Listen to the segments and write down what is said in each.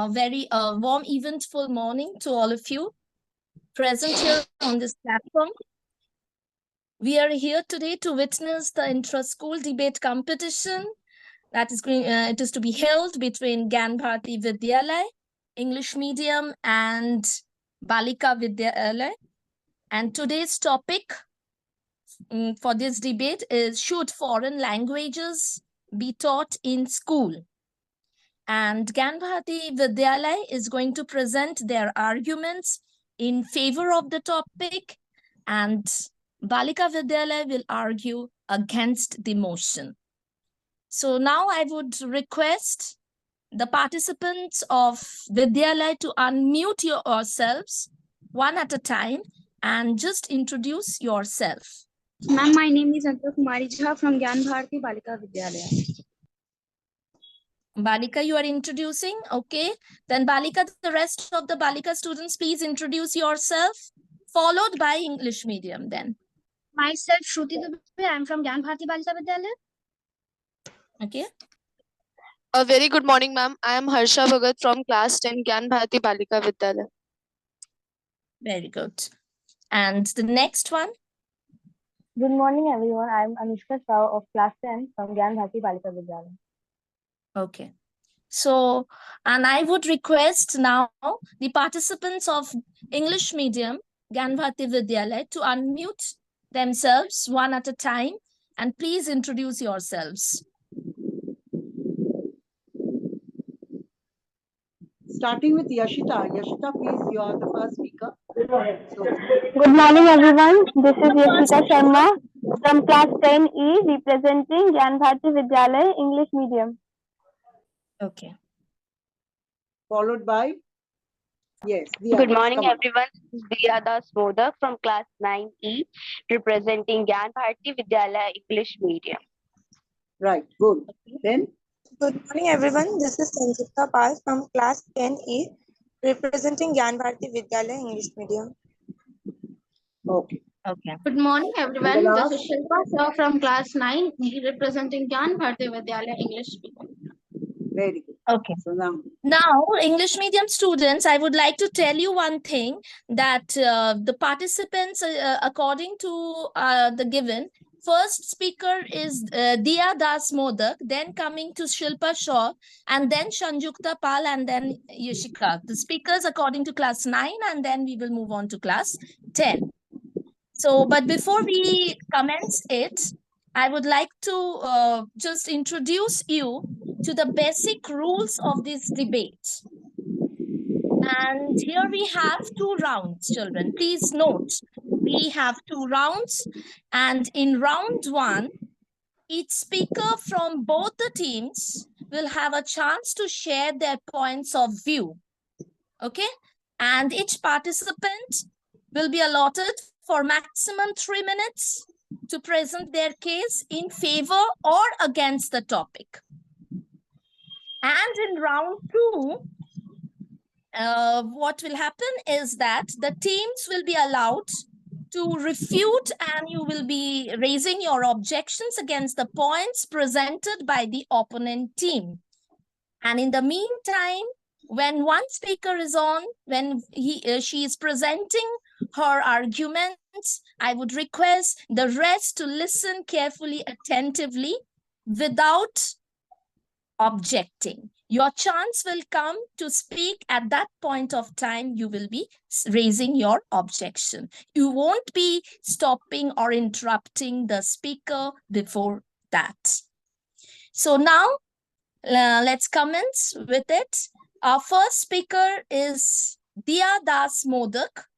very warm, eventful morning to all of you present here on this platform. We are here today to witness the intra-school debate competition that is going. It is to be held between Gbbv Vidyalay, English medium, and Balika Vidyalay. And today's topic for this debate is: should foreign languages be taught in school? And Gbbv Vidyalay is going to present their arguments in favor of the topic, and Balika Vidyalay will argue against the motion. So now I would request the participants of Vidyalay to unmute yourselves one at a time and just introduce yourself. Ma'am, my name is Antar Kumari Jha from Gbbv Balika Vidyalaya. Balika, you are introducing? Okay. Then Balika, the rest of the Balika students, please introduce yourself, followed by English medium then. Myself, Shruti Dubey. I am from Gbbv Balika Vidyalaya. Okay. A very good morning, ma'am. I am Harsha Bhagat from class 10 Gbem Balika Vidyalaya. Very good. And the next one? Good morning, everyone. I am Anushka Rao of class 10 from Gbv Balika Vidyalaya. Okay. So, and I would request now the participants of English medium, Gbv Vidyalaya, to unmute themselves one at a time and please introduce yourselves. Starting with Yashita. Yashita, please, you are the first speaker. Good morning, everyone. This is Yashita Sharma from class 10E representing Gbv Vidyalaya English medium. Okay. Followed by, yes. Good morning, everyone. This is Diya Das Modak from class 9E, representing Gbv Vidyalaya English medium. Right, good. Then? Good morning, everyone. This is Sanjita Pal from class 10E, representing Gbv Vidyalaya English medium. Okay. Okay. Good morning, everyone. This is Shilpa Shah from class 9E, representing Gbv Vidyalaya English medium. Very good. Okay. So now, English medium students, I would like to tell you one thing, that the participants, according to the given, first speaker is Diya Das Modak, then coming to Shilpa Shaw, and then Sanjukta Pal, and then Yashika. The speakers according to class 9, and then we will move on to class 10. So, but before we commence it, I would like to just introduce you to the basic rules of this debate. And here we have 2 rounds, children. Please note, we have 2 rounds. And in round 1, each speaker from both the teams will have a chance to share their points of view. Okay? And each participant will be allotted for maximum 3 minutes to present their case in favor or against the topic. And in round 2, what will happen is that the teams will be allowed to refute, and you will be raising your objections against the points presented by the opponent team. And in the meantime, when one speaker is on, when she is presenting her arguments, I would request the rest to listen carefully, attentively, without objecting. Your chance will come to speak at that point of time. You will be raising your objection. You won't be stopping or interrupting the speaker before that. So now, let's commence with it. Our first speaker is Diya Das Modak.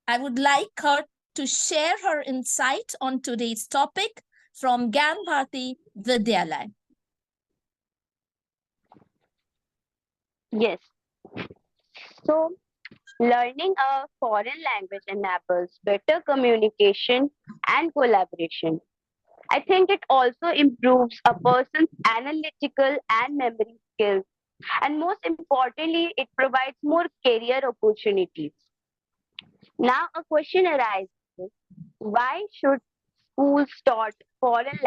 I would like her to share her insight on today's topic from Gbv Vidyalaya. Yes. So, learning a foreign language enables better communication and collaboration. I think it also improves a person's analytical and memory skills. And most importantly, it provides more career opportunities. Now, a question arises: why should schools taught foreign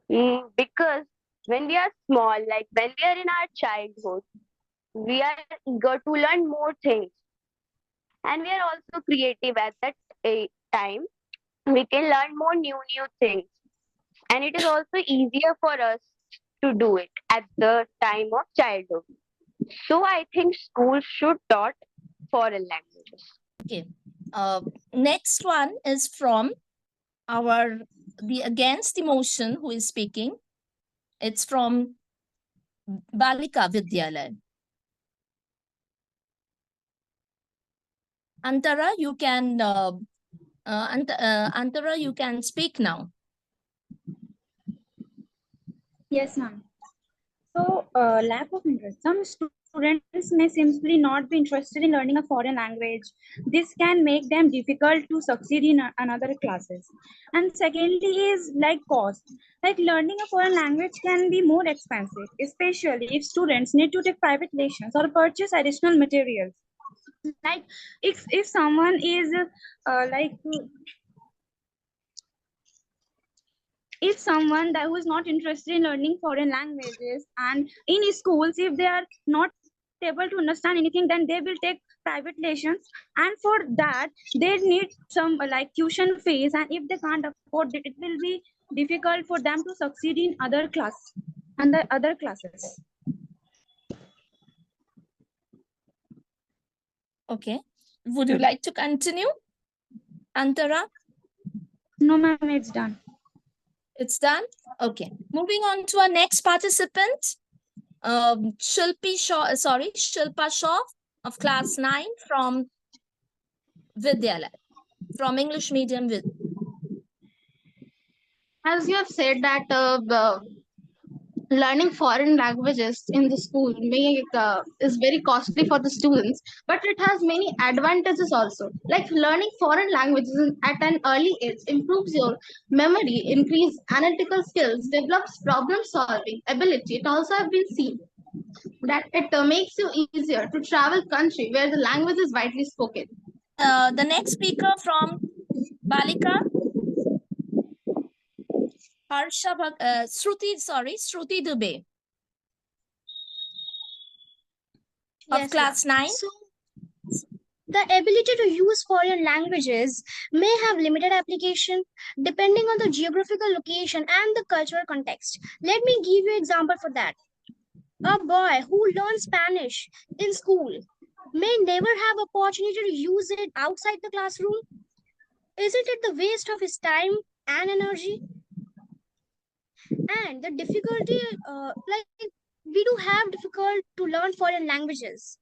language? Because when we are small, like when we are in our childhood, We are eager to learn more things, and we are also creative at that time. We can learn more new things, and it is also easier for us to do it at the time of childhood. So I think schools should taught foreign languages. Okay. Next one is from the against the motion who is speaking. It's from Balika Vidyalaya. Antara, you can Antara, you can speak now. Yes, ma'am. So, lack of interest. Some students may simply not be interested in learning a foreign language. This can make them difficult to succeed in another classes. And secondly is like cost. Like learning a foreign language can be more expensive, especially if students need to take private lessons or purchase additional materials. Like if someone is if someone that who is not interested in learning foreign languages, and in schools if they are not able to understand anything, then they will take private lessons, and for that they need some like tuition fees, and if they can't afford it, it will be difficult for them to succeed in other classes. Okay. Would you like to continue, Antara? No, ma'am, it's done. It's done? Okay. Moving on to our next participant, Shilpa Shaw of class 9 from Vidyalaya, from English medium. As you have said that learning foreign languages in the school is very costly for the students, but it has many advantages also. Like learning foreign languages at an early age improves your memory, increase analytical skills, develops problem solving ability. It also have been seen that it makes you easier to travel country where the language is widely spoken. The next speaker from Balika, Shruti Dubey of class 9. So, the ability to use foreign languages may have limited application depending on the geographical location and the cultural context. Let me give you an example for that. A boy who learns Spanish in school may never have opportunity to use it outside the classroom. Isn't it the waste of his time and energy? And the difficulty, we do have difficult to learn foreign languages.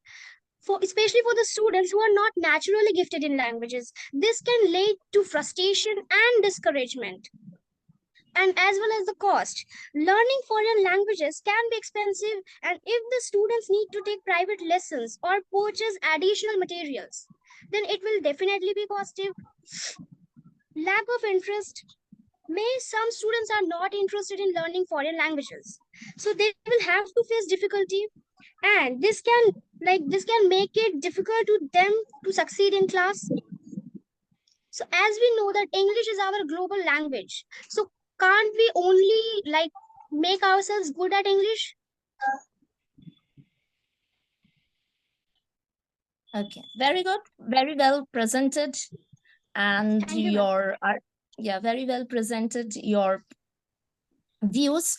Especially for the students who are not naturally gifted in languages. This can lead to frustration and discouragement. And as well as the cost. Learning foreign languages can be expensive, and if the students need to take private lessons or purchase additional materials, then it will definitely be costly. Lack of interest. Some students are not interested in learning foreign languages, so they will have to face difficulty, and this can make it difficult to them to succeed in class. So as we know that English is our global language, so can't we only make ourselves good at English? Okay, very good, very well presented, and very well presented your views.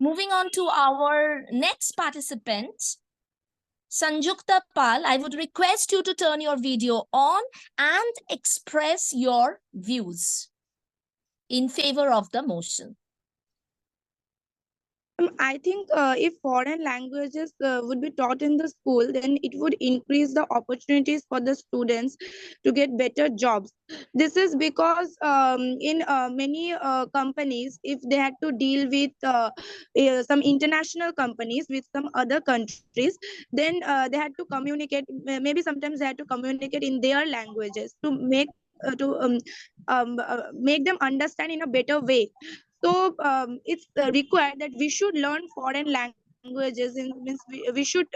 Moving on to our next participant, Sanjukta Pal. I would request you to turn your video on and express your views in favor of the motion. I think if foreign languages would be taught in the school, then it would increase the opportunities for the students to get better jobs. This is because in many companies, if they had to deal with some international companies with some other countries, then they had to communicate. Maybe sometimes they had to communicate in their languages to make make them understand in a better way. So it's required that we should learn foreign languages. Means we should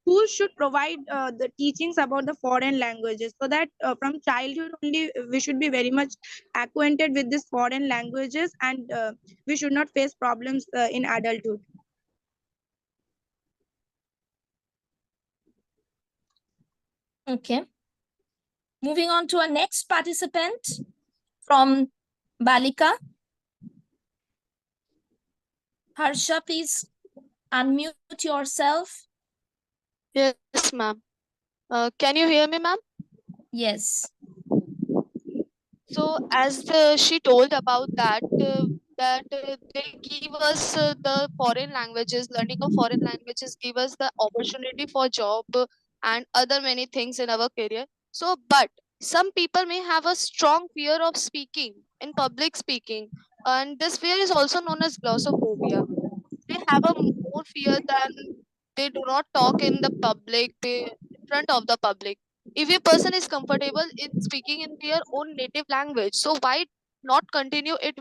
schools should provide the teachings about the foreign languages, so that from childhood only we should be very much acquainted with these foreign languages, and we should not face problems in adulthood. Okay. Moving on to our next participant from Balika. Harsha, please unmute yourself. Yes, ma'am. Can you hear me, ma'am? Yes. So as she told about that, they give us the foreign languages, learning of foreign languages give us the opportunity for job and other many things in our career. So, but some people may have a strong fear of speaking in public speaking, and this fear is also known as glossophobia. They have a more fear than they do not talk in the public, in front of the public. If a person is comfortable in speaking in their own native language, so why not continue it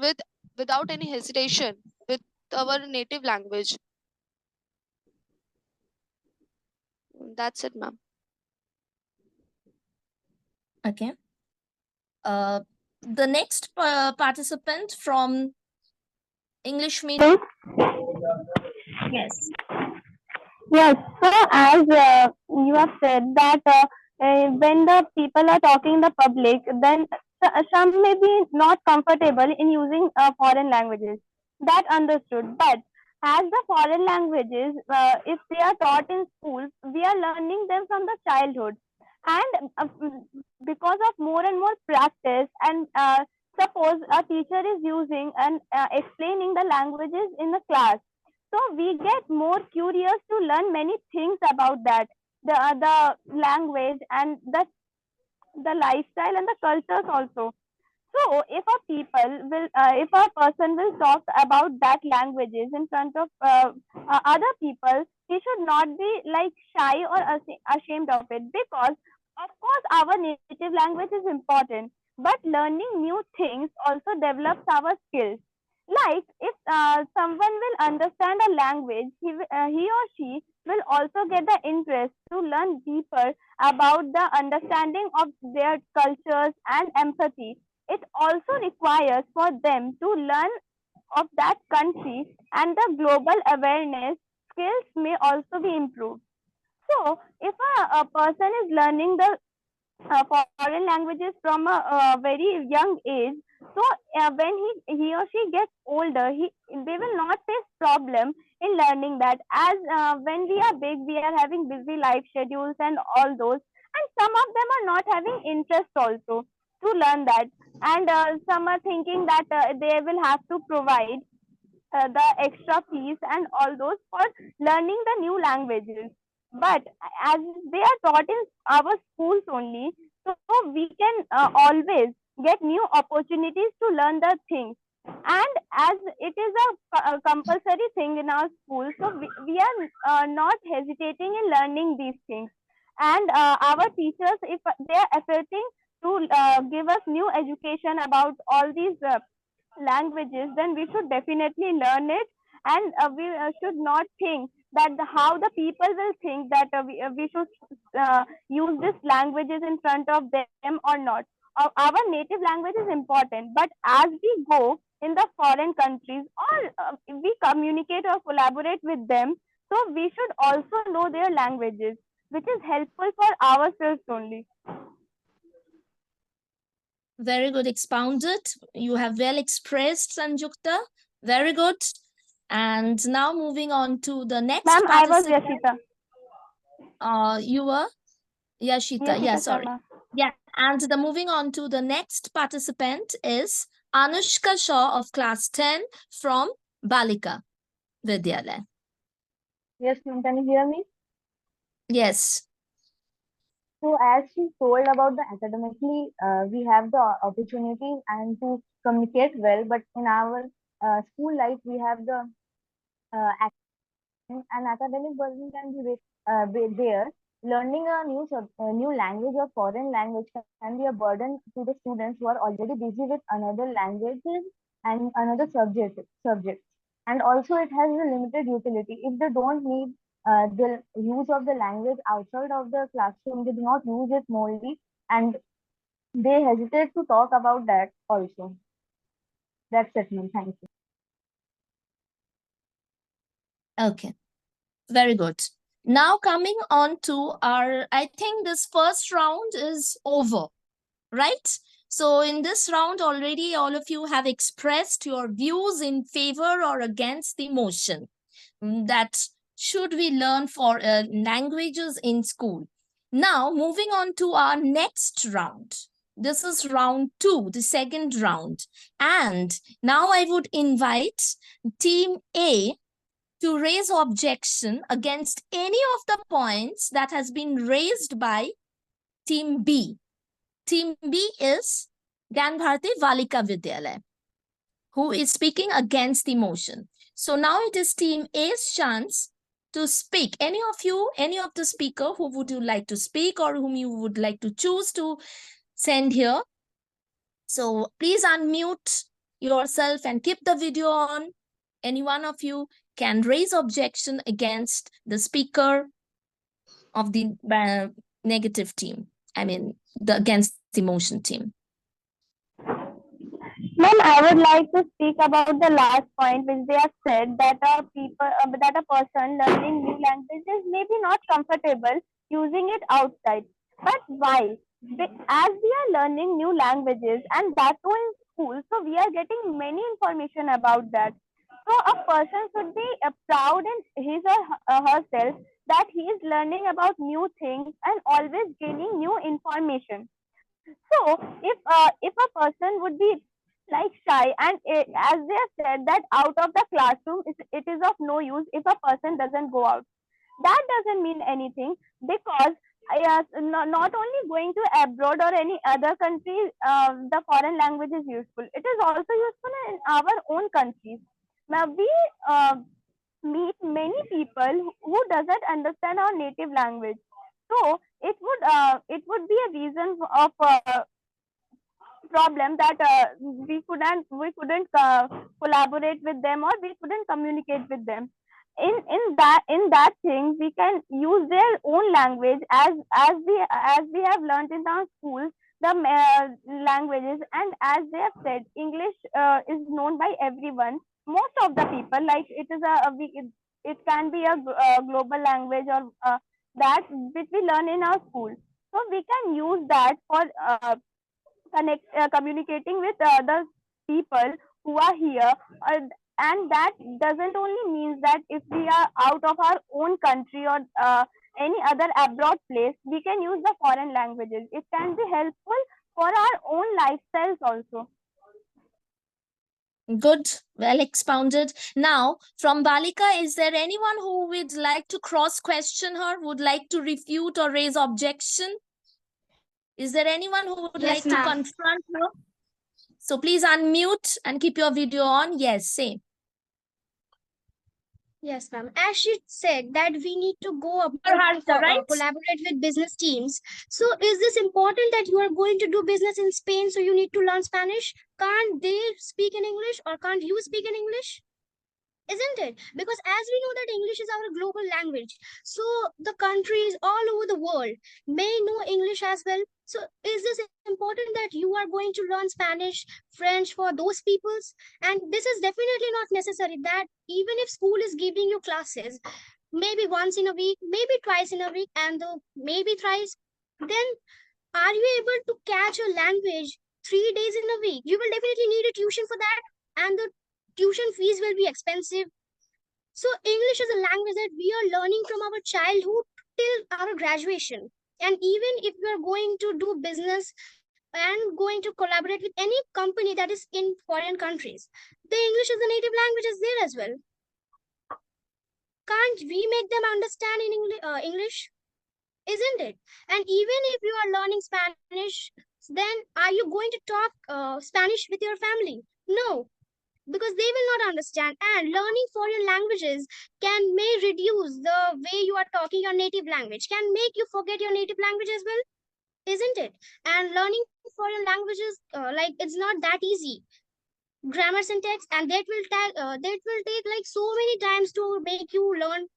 without any hesitation with our native language? That's it, ma'am. Okay. The next participant from English medium. Yes. Yes, so as you have said that when the people are talking in the public, then some may be not comfortable in using foreign languages. That understood. But as the foreign languages, if they are taught in schools, we are learning them from the childhood. And because of more and more practice, and suppose a teacher is using and explaining the languages in the class, so we get more curious to learn many things about that, the language and the lifestyle and the cultures also. So if a person will talk about that languages in front of other people, he should not be like shy or ashamed of it, because of course our native language is important, but learning new things also develops our skills. Like if someone will understand a language, he or she will also get the interest to learn deeper about the understanding of their cultures and empathy. It also requires for them to learn of that country, and the global awareness skills may also be improved. So, if a person is learning the foreign languages from a very young age, so when he or she gets older, they will not face problem in learning that, as when we are big, we are having busy life schedules and all those, and some of them are not having interest also to learn that, and some are thinking that they will have to provide the extra fees and all those for learning the new languages. But as they are taught in our schools only, so we can always get new opportunities to learn the things. And as it is a compulsory thing in our school, so we are not hesitating in learning these things. And our teachers, if they are efforting to give us new education about all these languages, then we should definitely learn it, and we should not think that how the people will think that we should use these languages in front of them or not. Our native language is important, but as we go in the foreign countries, or we communicate or collaborate with them, so we should also know their languages, which is helpful for ourselves only. Very good expounded. You have well expressed, Sanjukta. Very good. And now moving on to the next Ma'am, I was participant. Yashita. You were Yashita. Yeah, sorry. Sharma. Yeah, and the moving on to the next participant is Anushka Shaw of class 10 from Balika Vidyalaya. Yes, ma'am. Can you hear me? Yes. So as she told about the academically, we have the opportunity and to communicate well, but in our school life, we have the an academic burden can be there. Learning a new language or foreign language can be a burden to the students who are already busy with another languages and another subjects. And also, it has a limited utility. If they don't need the use of the language outside of the classroom, they do not use it morely, and they hesitate to talk about that also. That's it, ma'am. Thank you. Okay. Very good. Now coming on to our, I think this first round is over, right? So in this round already all of you have expressed your views in favor or against the motion that should we learn for languages in school. Now moving on to our next round. This is round 2, the second round. And now I would invite team A to raise objection against any of the points that has been raised by team B. Team B is Gyan Bharati Valika Vidyalaya, who is speaking against the motion. So now it is team A's chance to speak. Any of you, any of the speaker who would you like to speak or whom you would like to choose to send here. So please unmute yourself and keep the video on. Any one of you can raise objection against the speaker of the negative team. I mean, against the motion team. Ma'am, I would like to speak about the last point which they have said that a person learning new languages may be not comfortable using it outside. But why? As we are learning new languages and that too in school, so we are getting many information about that. So a person should be proud in his or herself that he is learning about new things and always gaining new information. So if a person would be like shy and as they have said that out of the classroom it is of no use if a person doesn't go out, that doesn't mean anything because not only going to abroad or any other country the foreign language is useful, it is also useful in our own countries. Now we meet many people who doesn't understand our native language, so it would be a reason of problem that we couldn't collaborate with them or we couldn't communicate with them. In that thing we can use their own language as we have learned in our schools the languages, and as they have said English is known by everyone, most of the people, like it is it can be a global language or that which we learn in our school, so we can use that for communicating with other people who are here, and that doesn't only means that if we are out of our own country or any other abroad place we can use the foreign languages. It can be helpful for our own lifestyles also. Good, well expounded. Now, from Balika, is there anyone who would like to cross question her, would like to refute or raise objection? Is there anyone who would Yes, like to ma'am. confront her? So please unmute and keep your video on. Yes, say. Yes, ma'am. As she said that we need to go abroad Harshita, to right? collaborate with business teams. So is this important that you are going to do business in Spain, so you need to learn Spanish? Can't they speak in English or can't you speak in English? Isn't it? Because as we know that English is our global language, so the countries all over the world may know English as well. So is this important that you are going to learn Spanish, French for those peoples? And this is definitely not necessary that even if school is giving you classes, maybe once in a week, maybe twice in a week, and maybe thrice, then are you able to catch a language 3 days in a week? You will definitely need a tuition for that, and the tuition fees will be expensive. So English is a language that we are learning from our childhood till our graduation. And even if we are going to do business and going to collaborate with any company that is in foreign countries, the English is the native language is there as well. Can't we make them understand in English? Isn't it? And even if you are learning Spanish, then are you going to talk Spanish with your family? No, because they will not understand, and learning foreign languages may reduce the way you are talking your native language, can make you forget your native language as well, isn't it? And learning foreign languages like it's not that easy. Grammar, syntax, and that will take like so many times to make you learn,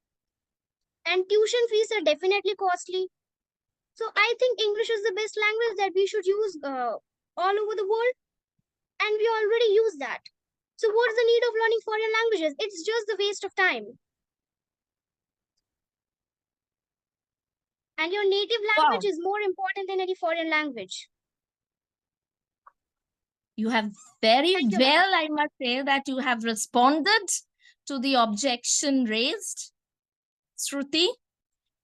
and tuition fees are definitely costly. So I think English is the best language that we should use all over the world, and we already use that. So what's the need of learning foreign languages? It's just the waste of time. And your native language is more important than any foreign language. You have very Thank you, ma'am. well, I must say, that you have responded to the objection raised, Shruti.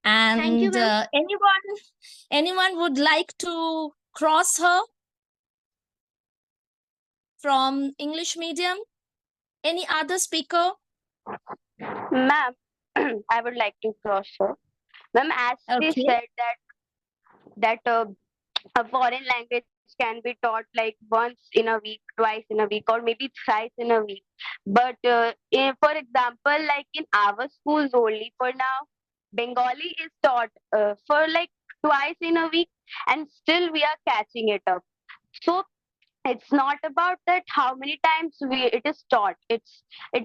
Thank you, And ma'am. anyone would like to cross her from English medium? Any other speaker? Ma'am, I would like to cross her. Ma'am, as she Okay. said that a foreign language can be taught like once in a week, twice in a week, or maybe thrice in a week. But for example, like in our schools only for now, Bengali is taught for like twice in a week, and still we are catching it up. So it's not about that how many times it is taught. It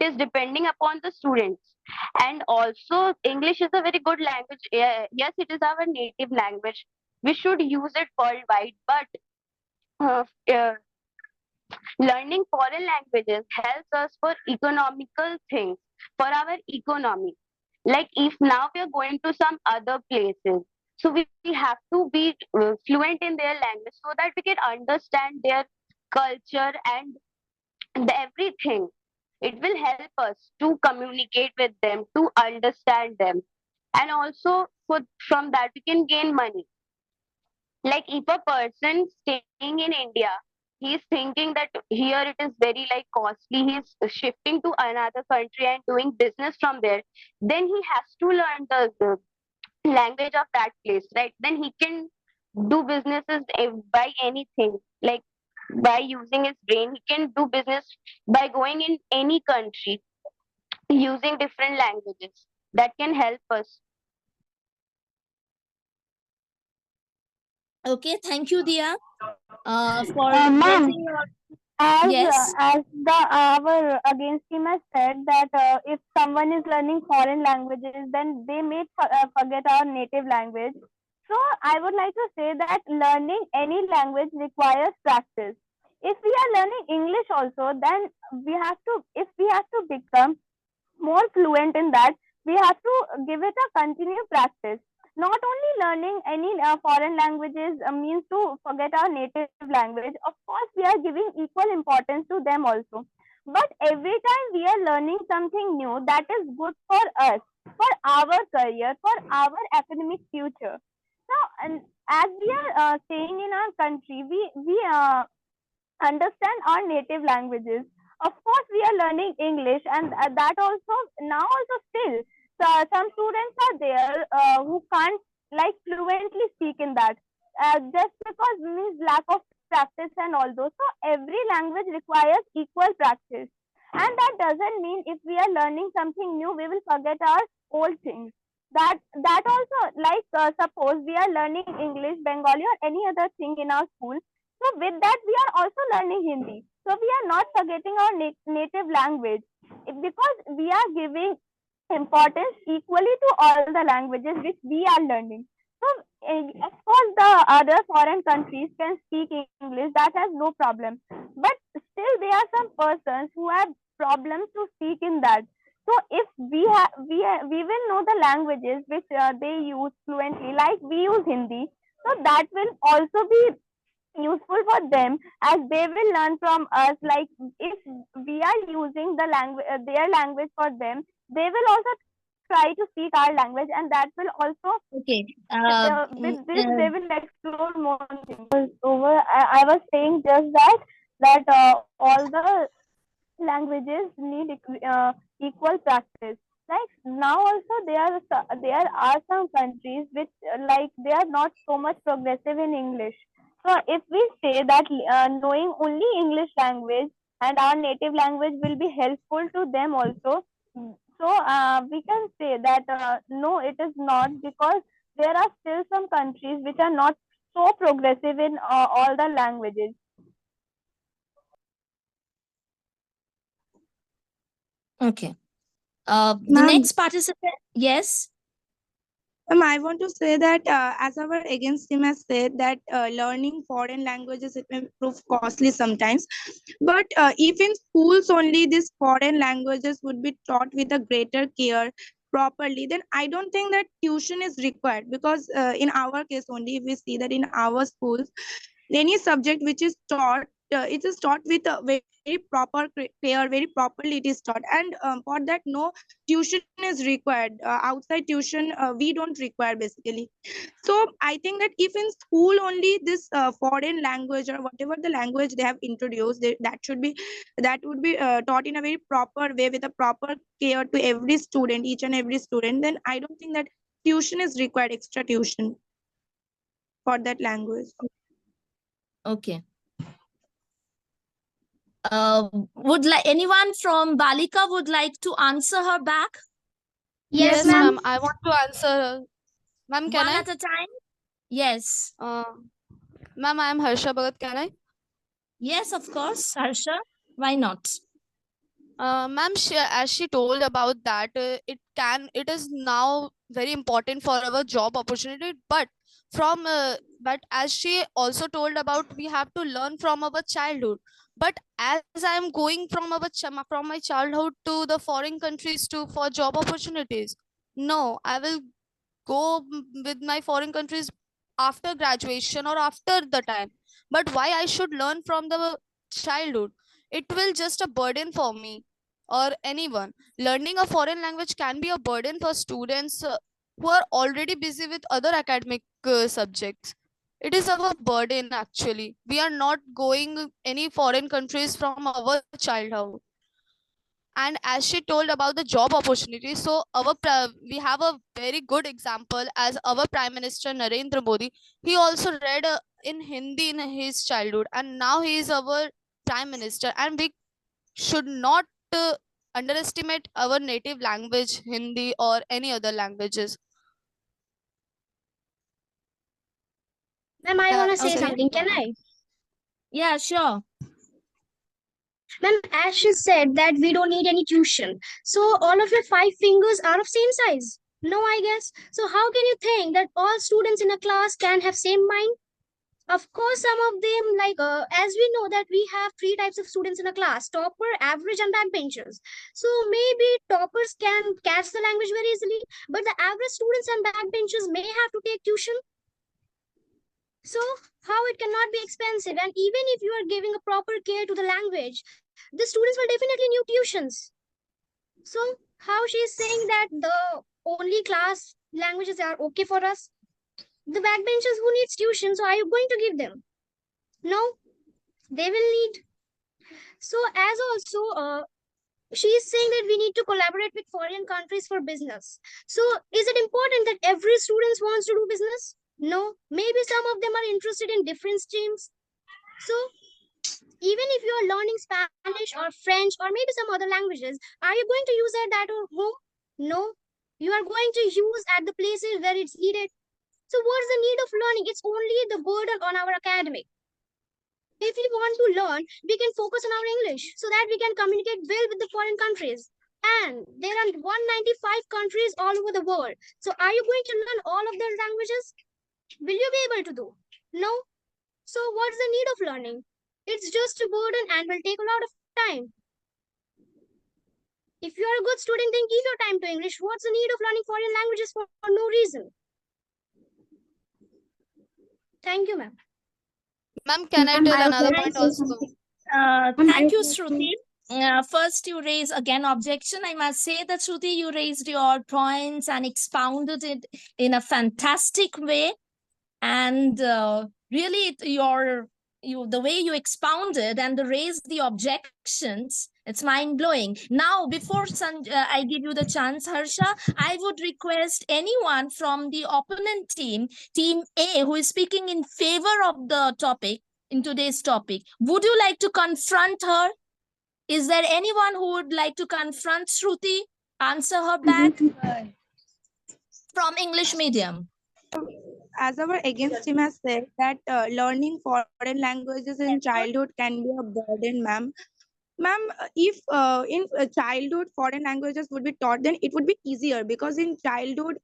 is depending upon the students. And also English is a very good language. Yes, it is our native language. We should use it worldwide, but uh, uh, learning foreign languages helps us for economical things, for our economy. Like if now we are going to some other places, so we have to be fluent in their language so that we can understand their culture and everything. It will help us to communicate with them, to understand them, and also from that we can gain money. Like if a person staying in India, he's thinking that here it is very like costly, he's shifting to another country and doing business from there, then he has to learn the language of that place, right? Then he can do businesses by anything, like by using his brain he can do business by going in any country using different languages. That can help us. Okay, thank you, Dia, for Ma'am, raising your... as Yes. as the our against team has said that if someone is learning foreign languages, then they may forget our native language. So I would like to say that learning any language requires practice. If we are learning English also, then if we have to become more fluent in that, we have to give it a continued practice. Not only learning any foreign languages means to forget our native language. Of course, we are giving equal importance to them also. But every time we are learning something new, that is good for us, for our career, for our academic future. So, and as we are staying in our country, we understand our native languages. Of course, we are learning English, and that also now also still. So some students are there who can't like fluently speak in that, just because means lack of practice and all those. So every language requires equal practice, and that doesn't mean if we are learning something new, we will forget our old things. That also, like suppose we are learning English, Bengali, or any other thing in our school, so with that, we are also learning Hindi. So we are not forgetting our native language, because we are giving importance equally to all the languages which we are learning. So of course, the other foreign countries can speak English. That has no problem. But still, there are some persons who have problems to speak in that. So if we will know the languages which they use fluently, like we use Hindi. So that will also be useful for them, as they will learn from us. Like if we are using the language their language for them, they will also try to speak our language, and that will also Okay. with this they will explore more things. Over, I was saying just that all the languages need equal practice. Like now also there are some countries which like they are not so much progressive in English. So if we say that knowing only English language and our native language will be helpful to them also, so we can say that no, it is not, because there are still some countries which are not so progressive in all the languages. Okay. The Ma'am, next participant, yes. I want to say that as our against team has said that learning foreign languages, it may prove costly sometimes. But if in schools only these foreign languages would be taught with a greater care, properly, then I don't think that tuition is required, because in our case only, if we see that in our schools, any subject which is taught, it is taught with a very proper clear, very properly it is taught, and for that no tuition is required. Outside tuition we don't require basically. So I think that if in school only this foreign language or whatever the language they have introduced, that would be taught in a very proper way with a proper care to every student, each and every student, then I don't think that tuition is required, extra tuition for that language. Okay. Would anyone from Balika would like to answer her back? Yes, ma'am. ma'am. I want to answer. Ma'am, can One I? at a time? Yes. Ma'am, I am Harsha Bhagat. Can I? Yes, of course, Harsha. Why not? Ma'am, as she told about that, it is now very important for our job opportunity. But as she also told about, we have to learn from our childhood. But as I am going from from my childhood to the foreign countries for job opportunities, no, I will go with my foreign countries after graduation or after the time. But why I should learn from the childhood? It will just a burden for me or anyone. Learning a foreign language can be a burden for students who are already busy with other academic subjects. It is our burden actually. We are not going any foreign countries from our childhood. And as she told about the job opportunity, so we have a very good example as our Prime Minister Narendra Modi. He also read in Hindi in his childhood, and now he is our Prime Minister. And we should not underestimate our native language, Hindi or any other languages. Ma'am, I want to say Okay. something. Can I? Yeah, sure. Ma'am, as she said that we don't need any tuition. So all of your 5 fingers are of same size. No, I guess. So how can you think that all students in a class can have same mind? Of course, some of them, like as we know that we have 3 types of students in a class: topper, average, and backbenchers. So maybe toppers can catch the language very easily, but the average students and backbenchers may have to take tuition. So how it cannot be expensive? And even if you are giving a proper care to the language, the students will definitely need tuitions. So how she is saying that the only class languages are okay for us? The backbenchers who needs tuition, so are you going to give them? No, they will need. So as also she is saying that we need to collaborate with foreign countries for business. So is it important that every student wants to do business? No, maybe some of them are interested in different streams. So even if you are learning Spanish or French or maybe some other languages, are you going to use that at home? No, you are going to use at the places where it's needed. So what's the need of learning? It's only the burden on our academic. If we want to learn, we can focus on our English so that we can communicate well with the foreign countries. And there are 195 countries all over the world. So are you going to learn all of their languages? Will you be able to do? No. So what's the need of learning? It's just a burden and will take a lot of time. If you are a good student, then give your time to English. What's the need of learning foreign languages for no reason? Thank you, ma'am. Ma'am, can I Ma'am, tell I would another like to point say also? something. Ma'am, I Thank you, would like to- Shruti. First, you raise again objection. I must say that, Shruti, you raised your points and expounded it in a fantastic way. And really, the way you expounded and raised the objections, it's mind-blowing. Now, before I give you the chance, Harsha, I would request anyone from the opponent team, Team A, who is speaking in favor of the topic, in today's topic, would you like to confront her? Is there anyone who would like to confront Shruti? Answer her back from English medium. As our against team has said that learning foreign languages in childhood can be a burden, ma'am. Ma'am, if in childhood foreign languages would be taught, then it would be easier, because in childhood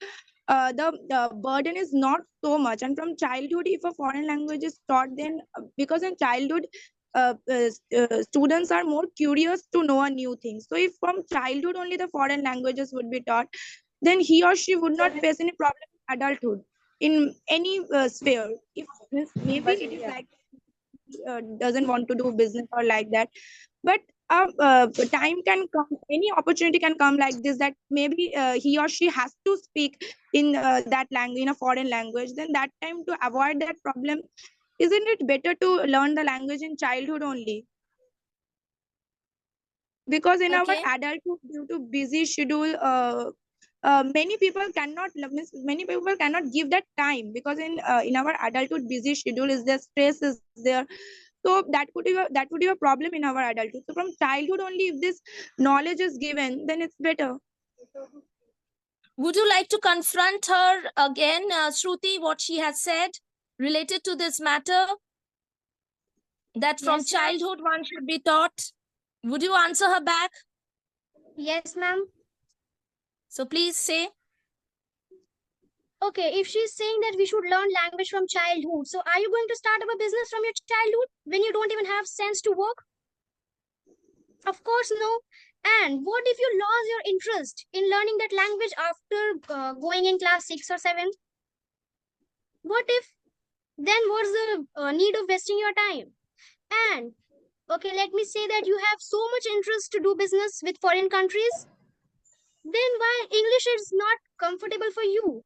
the burden is not so much, and from childhood if a foreign language is taught, then because in childhood students are more curious to know a new thing. So if from childhood only the foreign languages would be taught, then he or she would not face any problem in adulthood in any sphere. If maybe it is like doesn't want to do business or like that, but time can come, any opportunity can come like this, that maybe he or she has to speak in that language, in a foreign language. Then that time, to avoid that problem, isn't it better to learn the language in childhood only? Because in our Okay. adulthood, due to busy schedule, many people cannot means many people cannot give that time, because in our adulthood busy schedule is there, stress is there. So that would be a problem in our adulthood. So from childhood only, if this knowledge is given, then it's better. Would you like to confront her again, Shruti, what she has said related to this matter? That from Yes, ma'am. childhood one should be taught. Would you answer her back? Yes, ma'am. So please say. Okay, if she's saying that we should learn language from childhood, so are you going to start up a business from your childhood when you don't even have sense to work? Of course, no. And what if you lost your interest in learning that language after going in class 6 or 7? What if? Then what's the need of wasting your time? And okay, let me say that you have so much interest to do business with foreign countries, then why English is not comfortable for you?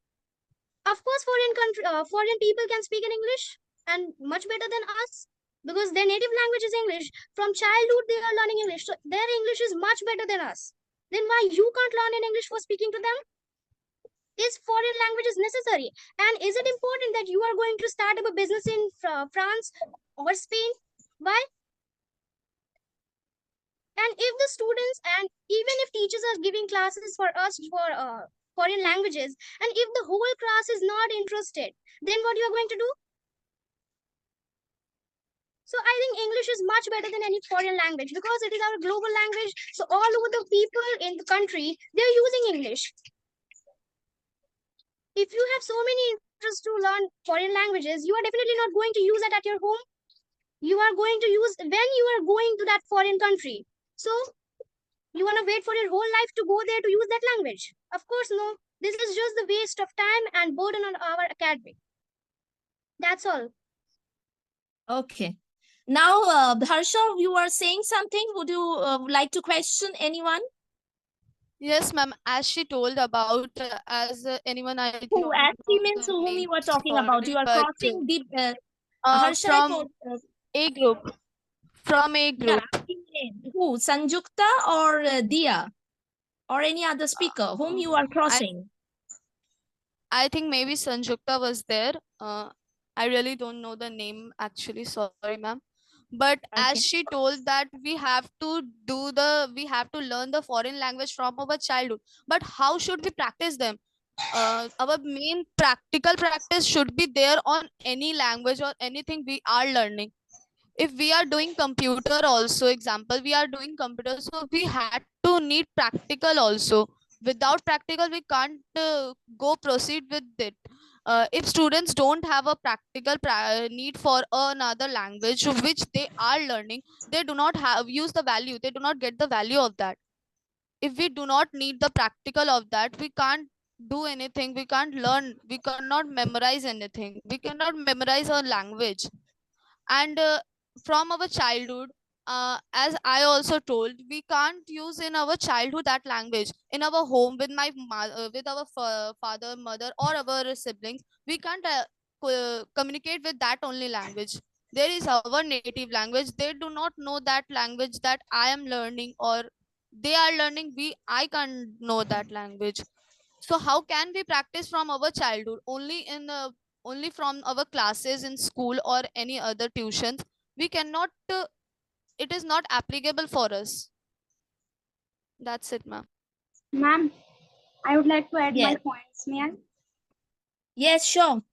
Of course, foreign people can speak in English and much better than us because their native language is English. From childhood, they are learning English, so their English is much better than us. Then why you can't learn in English for speaking to them? Is foreign language is necessary? And is it important that you are going to start up a business in France or Spain? Why? And if the students and even if teachers are giving classes for us for foreign languages, and if the whole class is not interested, then what you are going to do? So I think English is much better than any foreign language because it is our global language. So all over the people in the country, they're using English. If you have so many interests to learn foreign languages, you are definitely not going to use it at your home. You are going to use when you are going to that foreign country. So you want to wait for your whole life to go there to use that language? Of course, no. This is just the waste of time and burden on our academy. That's all. Okay. Now, Harsha, you are saying something. Would you like to question anyone? Yes, ma'am. As she told about, anyone I Who? don't As know she means the whom name, you were talking about. sorry, You are but crossing the Harsha. from A group, from A Yeah. group. Who? Sanjukta or Dia? Or any other speaker whom you are I crossing? I think maybe Sanjukta was there. I really don't know the name actually. Sorry, ma'am. But as Okay. she told that we have to learn the foreign language from our childhood. But how should we practice them? Our main practical practice should be there on any language or anything we are learning. If we are doing computer also, example, we are doing computer, so we had to need practical also. Without practical, we can't go proceed with it. If students don't have a practical need for another language which they are learning, they do not have use the value, they do not get the value of that. If we do not need the practical of that, we can't do anything, we can't learn, we cannot memorize anything, we cannot memorize a language. And from our childhood, as I also told, we can't use in our childhood that language in our home with with our father, mother, or our siblings. We can't communicate with that only language. There is our native language, they do not know that language that I am learning or they are learning. I can't know that language. So how can we practice from our childhood? Only from our classes in school or any other tuitions. We cannot. It is not applicable for us. That's it, ma'am. Ma'am, I would like to add my Yes. points. May I? Yes, sure.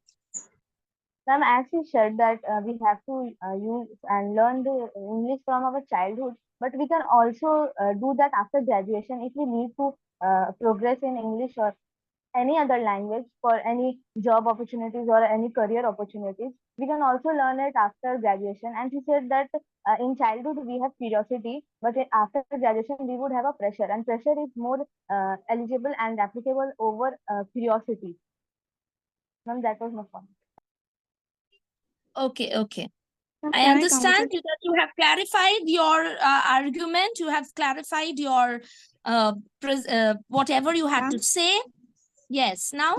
Ma'am, as you said that we have to use and learn the English from our childhood, but we can also do that after graduation if we need to progress in English or any other language for any job opportunities or any career opportunities. We can also learn it after graduation. And she said that in childhood we have curiosity, but after graduation we would have a pressure, and pressure is more eligible and applicable over curiosity. Ma'am, that was my point. Okay, okay. Ma'am, I can I understand complete? that you have clarified your argument. You have clarified your whatever you had to Ma'am, say. Yes. Now,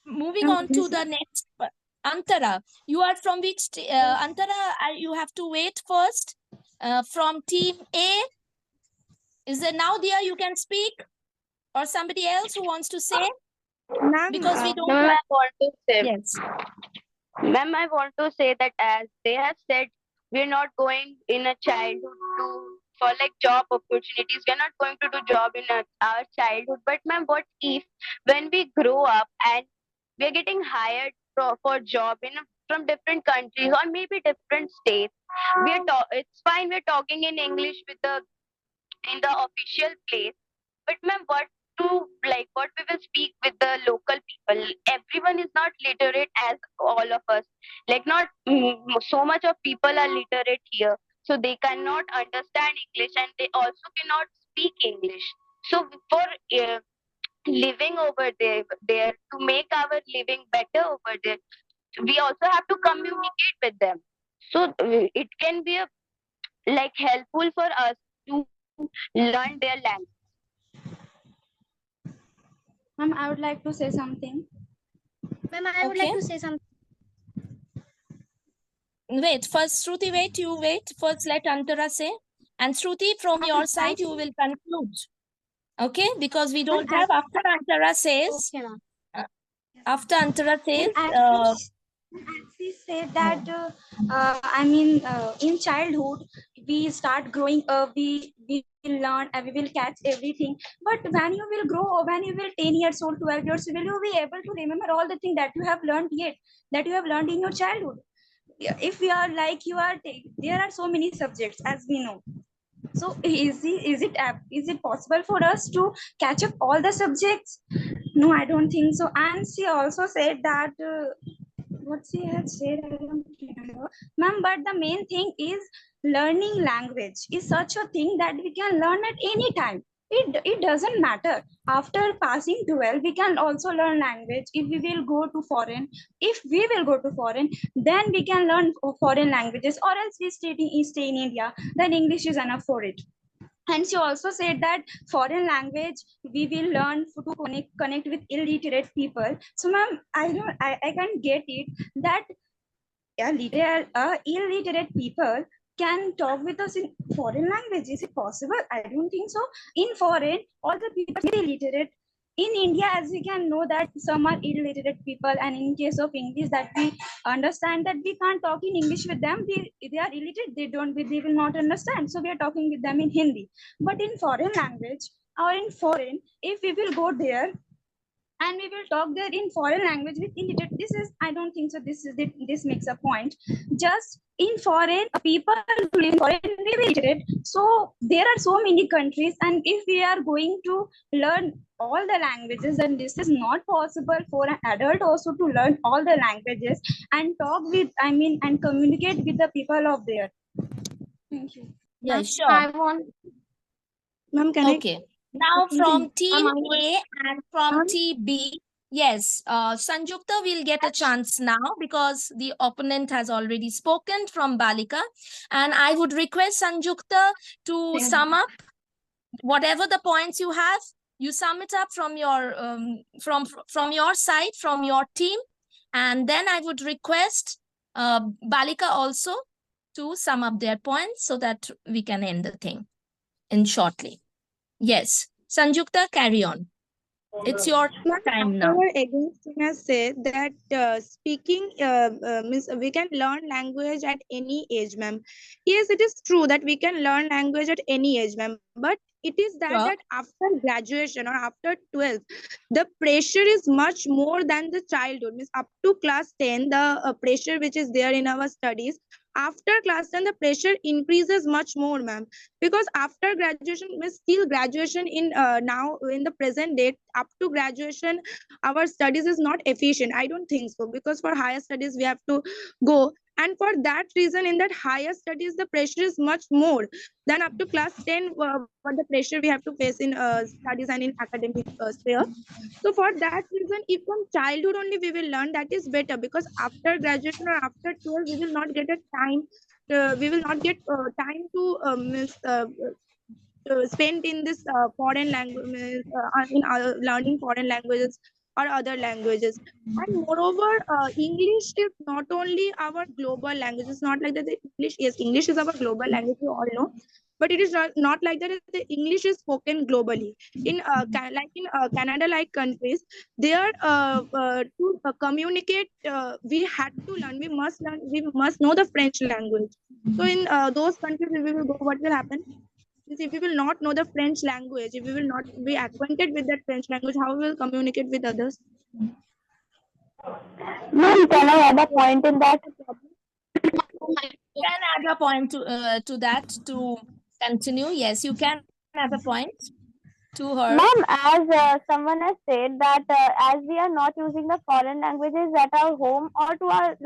moving ma'am, on to the next. Antara, you are from which? Antara, you have to wait first. From team A. Is there now there you can speak? Or somebody else who wants to say? ma'am, Because we don't Ma'am, have. I want to say, Yes. ma'am, I want to say that as they have said, we're not going in a childhood to for like job opportunities. We're not going to do job in our childhood. But ma'am, what if when we grow up and we're getting hired for job in from different countries or maybe different states? It's fine. We're talking in English with the in the official place. But ma'am, what we will speak with the local people? Everyone is not literate as all of us. Like not so much of people are literate here, so they cannot understand English and they also cannot speak English. So for living over there to make our living better over there, we also have to communicate with them. So it can be a like helpful for us to learn their language. Ma'am, I would like to say something. Ma'am, I would like Okay. to say something. Wait, first, Shruti, wait, you wait. First, let Antara say. And Shruti, from your side, you will conclude. Okay, because we don't have, after Antara says, Okay, ma'am. after Antara says, As she said that, in childhood, we start growing up, we will learn and we will catch everything. But when you will grow, or when you will 10 years old, 12 years, will you be able to remember all the things that you have learned that you have learned in your childhood? If we are like you are, there are so many subjects as we know. So is it possible for us to catch up all the subjects? No, I don't think so. And she also said that what she had said, I don't remember, ma'am. But the main thing is learning language is such a thing that we can learn at any time. It doesn't matter. After passing 12, we can also learn language. If we will go to foreign, then we can learn foreign languages, or else we stay in India, then English is enough for it. And she also said that foreign language we will learn to connect with illiterate people. So ma'am, I can't get it that illiterate people can talk with us in foreign language. Is it possible? I don't think so. In foreign, all the people are illiterate. In India, as we can know that some are illiterate people, and in case of English, that we understand that we can't talk in English with them. They are illiterate. They will not understand. So we are talking with them in Hindi. But in foreign language or in foreign, if we will go there and we will talk there in foreign language with illiterate, I don't think so. This makes a point. Just in foreign, people who live in foreign will be illiterate. So there are so many countries, and if we are going to learn all the languages, then this is not possible for an adult also to learn all the languages and talk with, and communicate with the people of there. Thank you. yeah, Ma'am, sure. I want. ma'am, can Okay. Now from team Ma'am, I would- A and from Ma'am? team B, yes, Sanjukta will get a chance now because the opponent has already spoken from Balika. And I would request Sanjukta to sum up whatever the points you have. You sum it up from your from your side, from your team. And then I would request Balika also to sum up their points so that we can end the thing in shortly. Yes, Sanjukta, carry on. It's your time now. However, again, Tina said that speaking means we can learn language at any age, ma'am. Yes, it is true that we can learn language at any age, ma'am. But it is Sure. that after graduation or after 12, the pressure is much more than the childhood. Means up to class 10, the pressure which is there in our studies after class 10 the pressure increases much more, ma'am, because after graduation, still graduation in now in the present date, up to graduation our studies is not efficient. I don't think so, because for higher studies we have to go, and for that reason in that higher studies the pressure is much more than up to class 10, what the pressure we have to face in studies and in academic sphere. So for that reason, if from childhood only we will learn, that is better, because after graduation or after 12 we will not get a time, we will not get time to spent in this foreign language, in learning foreign languages or other languages. And moreover, English is not only our global language. It's not like that the English, yes, English is our global language, we all know, but it is not like that the English is spoken globally in like in Canada like countries. There to communicate, we had to learn, we must know the French language. So in those countries if we will go, what will happen is, if we will not know the French language, if we will not be acquainted with that French language, how we will communicate with others? Ma'am, can I add a point in that? You can add a point to that to continue. Yes, you can add a point to her. Ma'am, as someone has said that as we are not using the foreign languages at our home or to our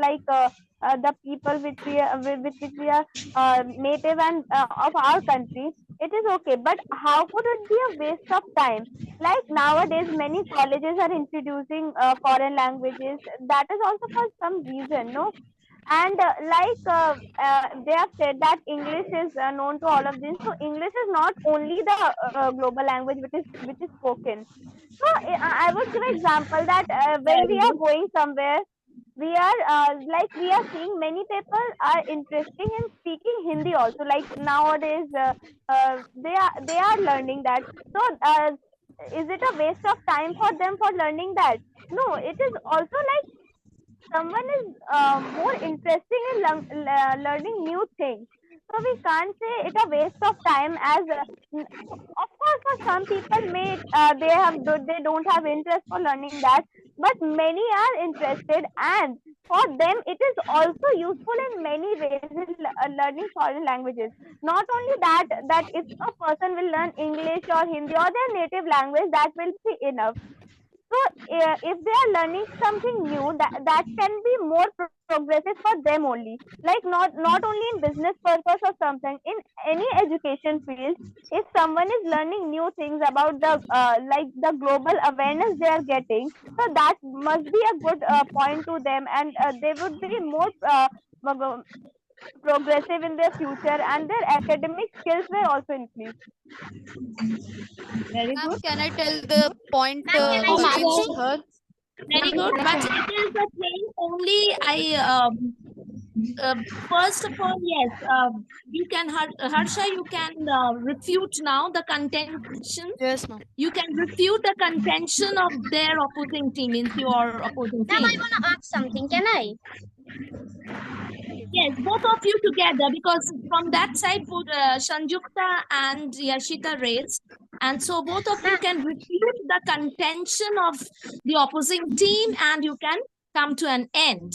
the people which we are, with which we are native and of our country, it is okay. But how could it be a waste of time? Like nowadays, many colleges are introducing foreign languages. That is also for some reason, no? And they have said that English is known to all of this. So English is not only the global language which is spoken. So I would give an example that when we are going somewhere, we are we are seeing many people are interested in speaking Hindi also. Like nowadays, they are learning that. So is it a waste of time for them for learning that? No, it is also like someone is more interested in learning new things. So we can't say it a waste of time. As of course, for some people may they don't have interest for learning that, but many are interested, and for them it is also useful in many ways in learning foreign languages. Not only that if a person will learn English or Hindi or their native language, that will be enough. So if they are learning something new, that can be more progressive for them only. Like not only in business purpose or something, in any education field, if someone is learning new things about the the global awareness they are getting, so that must be a good point to them, and they would be more progressive in their future, and their academic skills will also increase. Very Ma'am, good. can I tell the point Ma'am, can I say against something? her? Very good. But it is the thing only. First of all, yes, you can, Harsha, you can refute now the contention. Yes, ma'am. You can refute the contention of their opposing team, means your opposing Ma'am, I team. want to ask something. Can I? Yes, both of you together, because from that side, both Sanjukta and Yashita raised. And so both of you can refute the contention of the opposing team, and you can come to an end.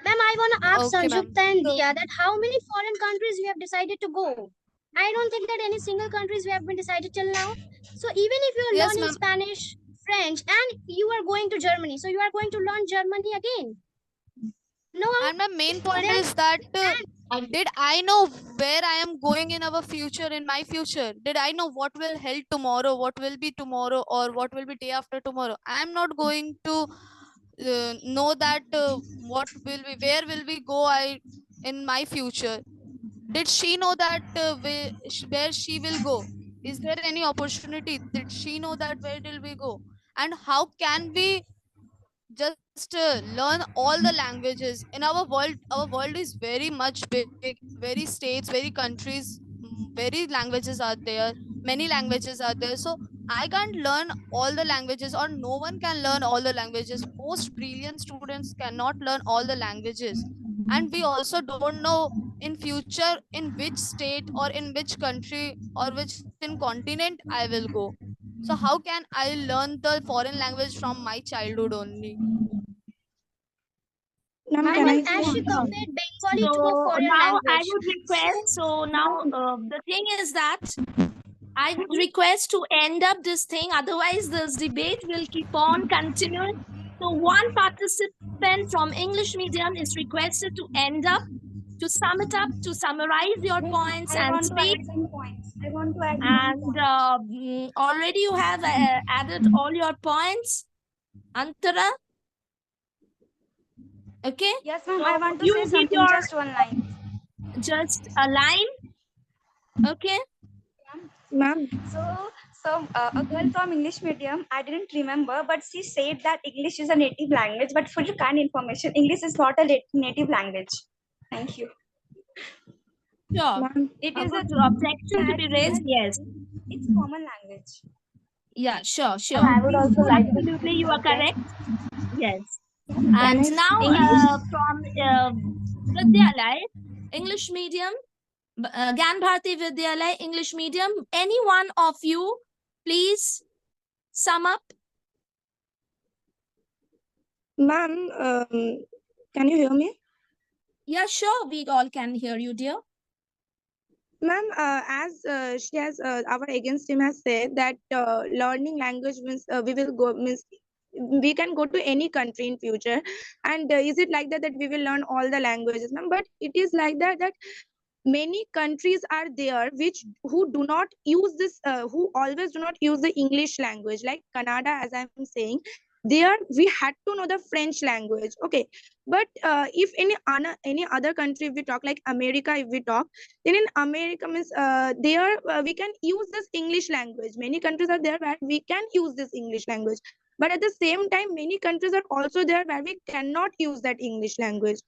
Ma'am, I want to ask Okay, ma'am. Sanjukta and Dia that how many foreign countries you have decided to go? I don't think that any single countries we have been decided till now. So even if you are Yes, learning ma'am. Spanish, French, and you are going to Germany, so you are going to learn Germany again. No. And my main point Then- is that did I know where I am going in our future, in my future? Did I know what will held tomorrow, what will be tomorrow, or what will be day after tomorrow? I am not going to know that what will be, where will we go in my future. Did she know that where she will go? Is there any opportunity? Did she know that where will we go? And how can we just learn all the languages in our world? Our world is very much big, very states, very countries, very languages are there, many languages are there. So I can't learn all the languages, or no one can learn all the languages. Most brilliant students cannot learn all the languages, and we also don't know in future in which state or in which country or which in continent I will go. So how can I learn the foreign language from my childhood only? Ma'am, Ma'am, can I As she say? compared Bengali to a So foreign now I language. would request, so now the thing is that I would request to end up this thing, otherwise this debate will keep on continuing. So one participant from English medium is requested to end up, to sum it up, to summarize your points I and want to speak. add some points. I want to add one And point. already you have added all your points, Antara. Okay. Yes, ma'am. So I want to you say give something. your Just one line. just a line. Okay. Ma'am, So a girl from English medium, I didn't remember, but she said that English is a native language. But for your kind information, English is not a native language. Thank you. Sure. ma'am, It A is a good objection to be raised. Yes. it's common language. Yeah. Sure. Ma'am, Sure. I would also like to Absolutely, say you are something. correct. Yes. can And I now English. from Vidyalay, English medium, Gyan Bharati Vidyalay, English medium, any one of you, please sum up. Ma'am, can you hear me? Yeah, sure. We all can hear you, dear. Ma'am, as she has, our against team has said that learning language means we will go means we can go to any country in future, and is it like that that we will learn all the languages, ma'am? But it is like that many countries are there which who do not use this who always do not use the English language, like Canada, as I'm saying. There we had to know the French language, okay. But if any other country, if we talk like America, if we talk, then in America means there we can use this English language. Many countries are there where we can use this English language, but at the same time many countries are also there where we cannot use that English language.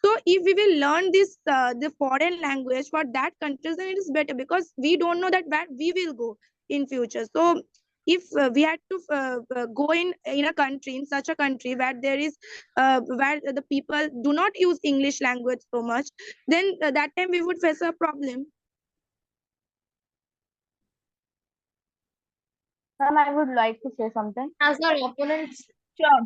So if we will learn this the foreign language for that countries, then it is better, because we don't know that where we will go in future. So if we had to go in a country, in such a country where there is where the people do not use English language so much, then that time we would face a problem. Ma'am, I would like to say something. As our opponents, Sure.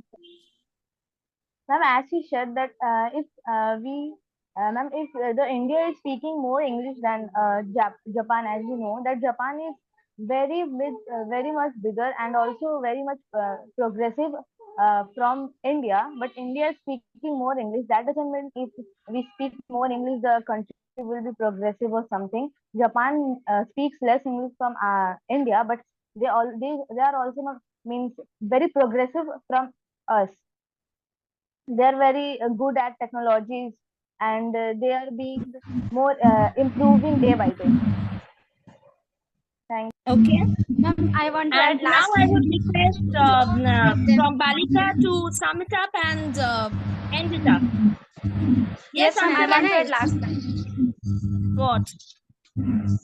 Ma'am, as she said that if ma'am, if the India is speaking more English than Japan, as you know, that Japan is very much bigger and also very much progressive from India. But India is speaking more English. That doesn't mean if we speak more English, the country will be progressive or something. Japan speaks less English from India, but they are also not means very progressive from us. They are very good at technologies, and they are being more improving day by day. Thank Okay. Ma'am, I want to And add now last I line. would request To all of them. from Balika to sum it up and end it up. Yes, Yes, ma'am. I Antara, want to add please. last line. What? Ma'am,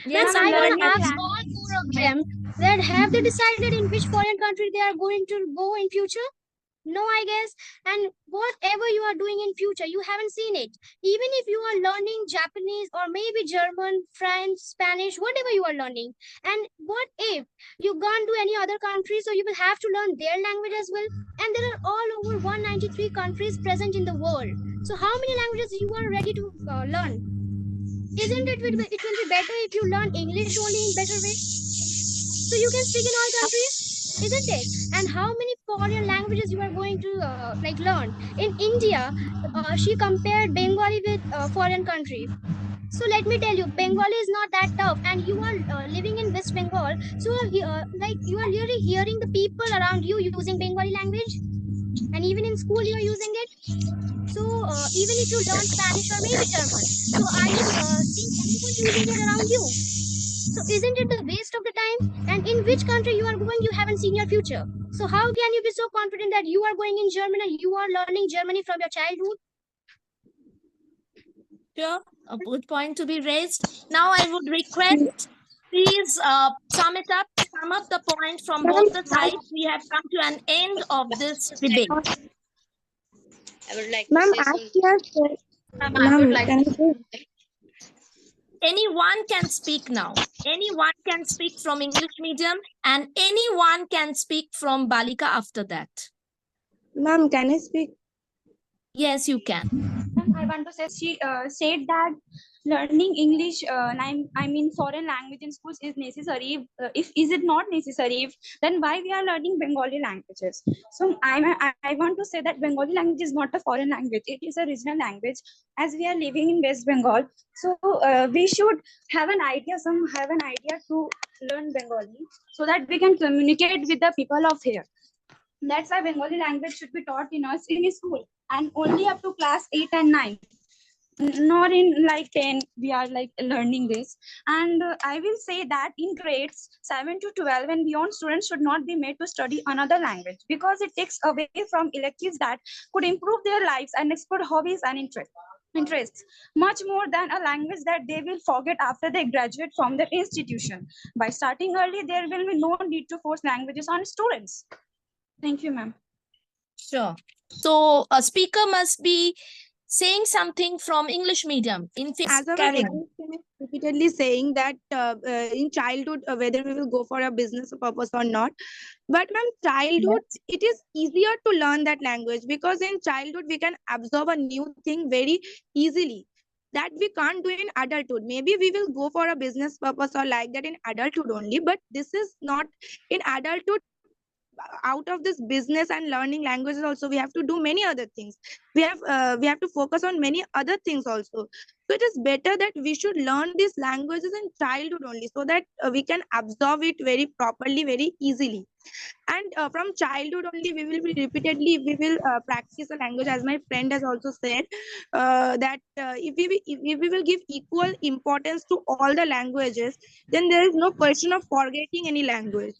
Yes, Ma'am, I want Antara, to learning ask please. all four of them that have they decided in which foreign country they are going to go in future? No, I guess. And whatever you are doing in future, you haven't seen it. Even if you are learning Japanese or maybe German, French, Spanish, whatever you are learning. And what if you can't do any other country, so you will have to learn their language as well. And there are all over 193 countries present in the world. So how many languages you are ready to learn? Isn't it will be better if you learn English only in better way? So you can speak in all countries, isn't it? And how many foreign languages you are going to learn? In India, she compared Bengali with foreign country. So let me tell you, Bengali is not that tough, and you are living in West Bengal. So you are really hearing the people around you using Bengali language, and even in school you are using it. So even if you learn Spanish or maybe German, so are you seeing anyone using it around you? So isn't it the waste of the time? And in which country you are going, you haven't seen your future. So how can you be so confident that you are going in Germany and you are learning Germany from your childhood? Sure. A good point to be raised. Now I would request, please sum it up, sum up the point from both the sides. We have come to an end of this debate. I would like to Ma'am, say as something. she has said, ma'am, I would ma'am, like can to I say say? something. Anyone can speak now. Anyone can speak from English medium, and anyone can speak from Balika after that. Ma'am, can I speak? Yes, you can. I want to say she said that learning English, I mean foreign language in schools is necessary. If is it not necessary, if, then why we are learning Bengali languages? So I want to say that Bengali language is not a foreign language. It is a regional language. As we are living in West Bengal, so we should have an idea. Have an idea to learn Bengali so that we can communicate with the people of here. That's why Bengali language should be taught in us in school and only up to class 8 and 9. Not in like 10 we are like learning this. And I will say that in grades 7 to 12 and beyond, students should not be made to study another language because it takes away from electives that could improve their lives and explore hobbies and interests much more than a language that they will forget after they graduate from their institution. By starting early, there will be no need to force languages on students. Thank you, ma'am. Sure. So a speaker must be saying something from English medium. As our Carry on. education is repeatedly saying that in childhood, whether we will go for a business purpose or not. But ma'am, childhood, it is easier to learn that language because in childhood, we can absorb a new thing very easily that we can't do in adulthood. Maybe we will go for a business purpose or like that in adulthood only, but this is not in adulthood. Out of this business and learning languages also, we have to do many other things. We have to focus on many other things also. So it is better that we should learn these languages in childhood only so that we can absorb it very properly, very easily. And from childhood only, we will practice a language, as my friend has also said, that if we will give equal importance to all the languages, then there is no question of forgetting any language.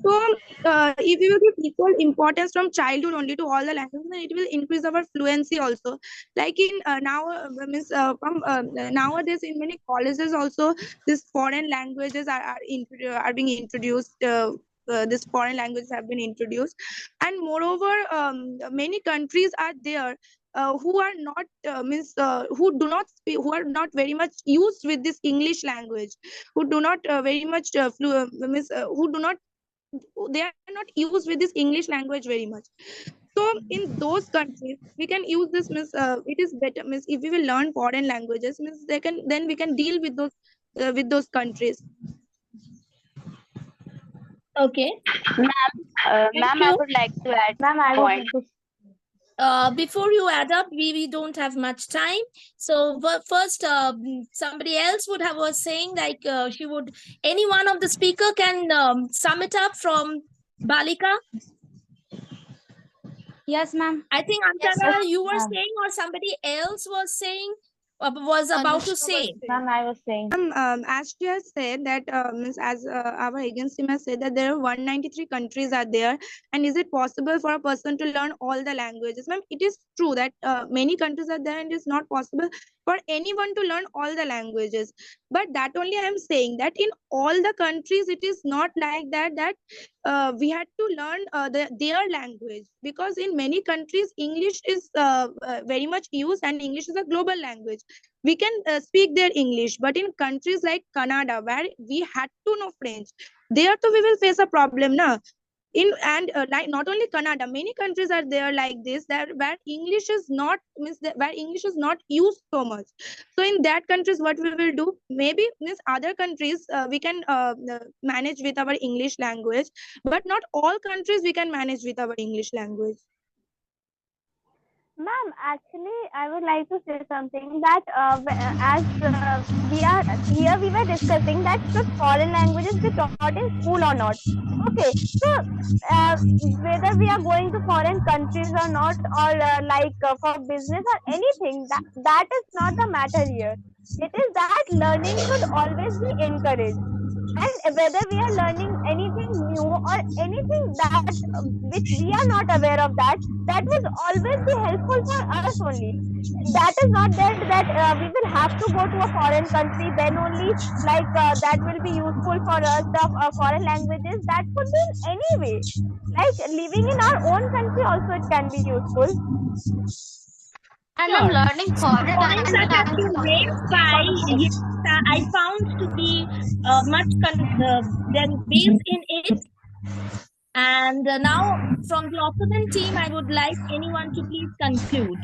So if we will give equal importance from childhood only to all the languages, then it will increase our fluency also. Like in nowadays in many colleges also, these foreign languages are being introduced. These foreign languages have been introduced, and moreover, many countries are there who are not who are not very much used with this English language, who do not very much who do not they are not used with this English language very much. So in those countries, we can use this. It is better. If we will learn foreign languages, then we can deal with those countries. Okay. Ma'am, I would like to add point. Before you add up, we don't have much time. So first, somebody else would have was saying like she would, any one of the speaker can sum it up from Balika. Yes, ma'am. I think Antara, you were saying, or somebody else was saying, was about to say. Ma'am, I was saying. As she has said that, as our agency has said that there are 193 countries are there, and is it possible for a person to learn all the languages? Ma'am, it is true that many countries are there, and it is not possible for anyone to learn all the languages. But that only I am saying that in all the countries, it is not like that we had to learn their language, because in many countries English is very much used, and English is a global language. We can speak their English, but in countries like Canada, where we had to know French, there too we will face a problem now. Like not only Canada, many countries are there like this, that where English is not where English is not used so much. So in that countries, what we will do, maybe means other countries we can manage with our English language, but not all countries we can manage with our English language. Ma'am, actually, I would like to say something that as we are here, we were discussing that should foreign languages be taught in school or not. Okay, so whether we are going to foreign countries or not, or for business or anything, that is not the matter here. It is that learning should always be encouraged. And whether we are learning anything new or anything that which we are not aware of, that will always be helpful for us only. That is not that we will have to go to a foreign country, then only that will be useful for us, the foreign languages. That could be in any way. Like living in our own country also, it can be useful. And I'm learning foreign Points that have been raised by Yashita, I found to be much there is base in it. And now from the opponent team, I would like anyone to please conclude.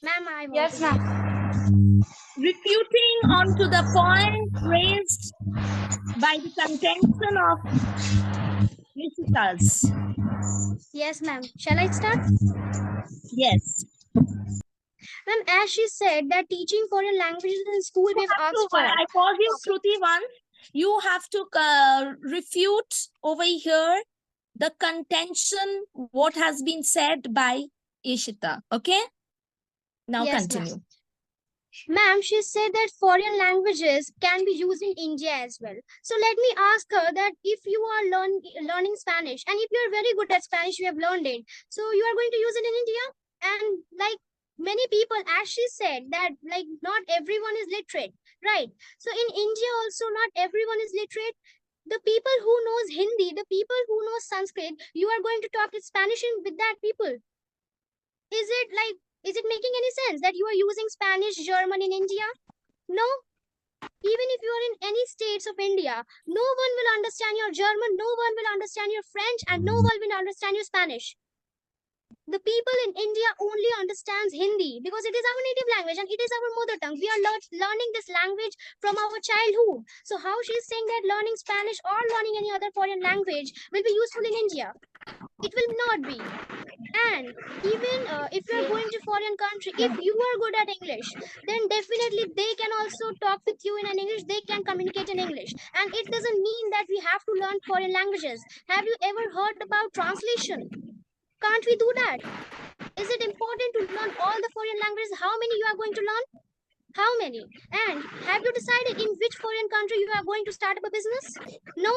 Ma'am, I want Yes, to ma'am. Refuting onto the point raised by the contention of Nishita's. Yes, ma'am. Shall I start? Yes. Ma'am, as she said that teaching foreign languages in school we have asked for. I pause you, Shruti, once. You have to refute over here the contention, what has been said by Ishita. Okay? Now Yes, continue. Ma'am, she said that foreign languages can be used in India as well. So let me ask her that if you are learning Spanish and if you are very good at Spanish, you have learned it. So you are going to use it in India? And like many people, as she said, that like not everyone is literate, right? So in India also not everyone is literate. The people who knows Hindi, the people who knows Sanskrit, you are going to talk in Spanish with that people. Is it making any sense that you are using Spanish, German in India? No. Even if you are in any states of India, no one will understand your German, no one will understand your French, and no one will understand your Spanish. The people in India only understands Hindi because it is our native language and it is our mother tongue. We are learning this language from our childhood. So how she is saying that learning Spanish or learning any other foreign language will be useful in India? It will not be. And even if you are going to foreign country, if you are good at English, then definitely they can also talk with you in an English, they can communicate in English. And it doesn't mean that we have to learn foreign languages. Have you ever heard about translation? Can't we do that? Is it important to learn all the foreign languages? How many you are going to learn? How many? And have you decided in which foreign country you are going to start up a business? No?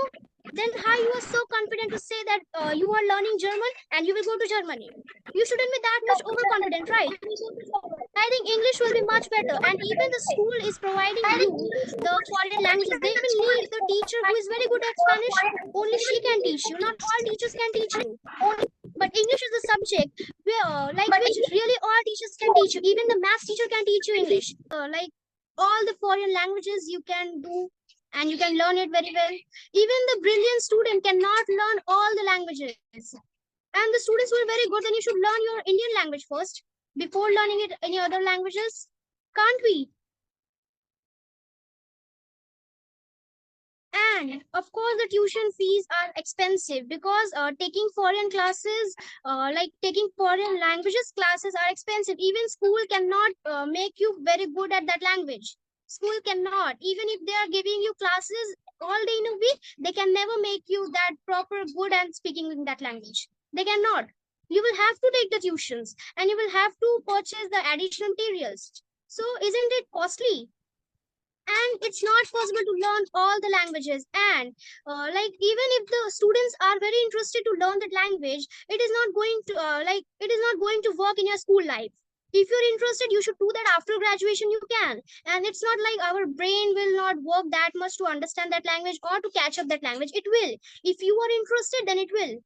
Then how you are so confident to say that you are learning German and you will go to Germany? You shouldn't be that much overconfident, right? I think English will be much better. And even the school is providing you the foreign languages. They will need the teacher who is very good at Spanish. Only she can teach you. Not all teachers can teach you. But English is the subject where, which really all teachers can teach you. Even the math teacher can teach you English. Like all the foreign languages you can do and you can learn it very well. Even the brilliant student cannot learn all the languages. And the students who are very good, then you should learn your Indian language first before learning it any other languages. Can't we? And of course, the tuition fees are expensive because taking foreign classes, taking foreign languages classes are expensive. Even school cannot make you very good at that language. School cannot. Even if they are giving you classes all day in a week, they can never make you that proper good and speaking in that language. They cannot. You will have to take the tuitions and you will have to purchase the additional materials. So isn't it costly? And it's not possible to learn all the languages. And even if the students are very interested to learn that language, it is not going to it is not going to work in your school life. If you're interested, you should do that after graduation. You can. And it's not like our brain will not work that much to understand that language or to catch up that language. It will. If you are interested, then it will.